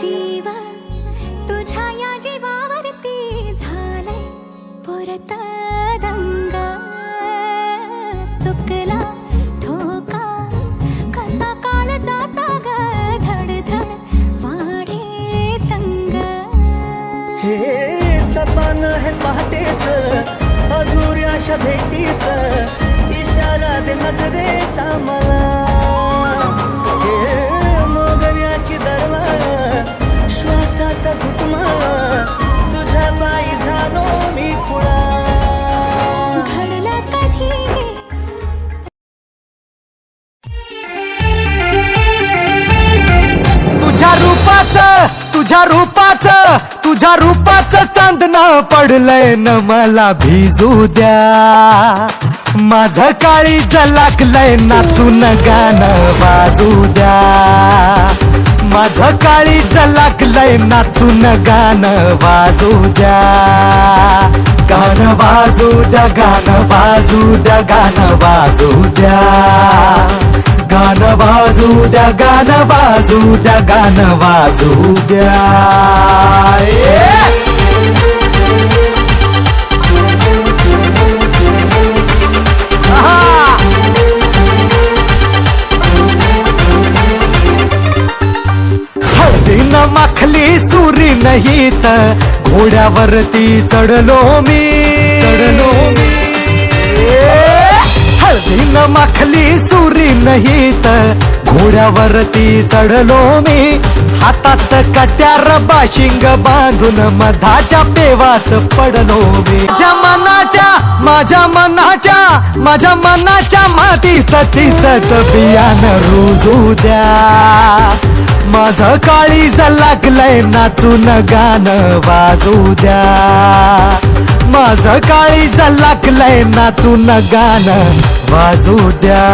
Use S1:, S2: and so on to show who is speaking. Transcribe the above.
S1: जीव तुझ्या या जीवावरती झालंय परत दंग चुकला धोका कसा काळजाचा ग धडधड वाढे संग
S2: हे सपन है पहाटेच अधुऱ्याशा भेटीच इशारा दे नजरेचा मला हे मोगऱ्याची दरवाळ श्वासात घुटमाळ तुझ्या पायी झालो मी खुळा
S1: घडलं कधी
S3: तुझ्या रूपाचं चांदणं पडलंय न मला भिजू द्या माझं काळीज लागलंय नाचून गाणं वाजू द्या माझं काळीज लागलंय नाचून गाणं वाजू द्या गाणं वाजू द्या गाणं वाजू द्या गाणं वाजू द्या गाणं वाजू द्या गाणं वाजू द्या गाणं वाजू द्या हळदीनं माखली सुरी नाही तर घोड्यावरती चढलो मी हळदीनं माखली सुरी नाही तर घोड्यावरती चढलो मी हातात कट्यार बाशिंग बांधून मधाच्या पेवात पडलो मी माझ्या मनाच्या मातीत तिचंच बियाणं रुजू द्या माझं काळीज लागलंय नाचून गाणं वाजू द्या माझं काळीज लागलंय नाचून गाणं वाजू द्या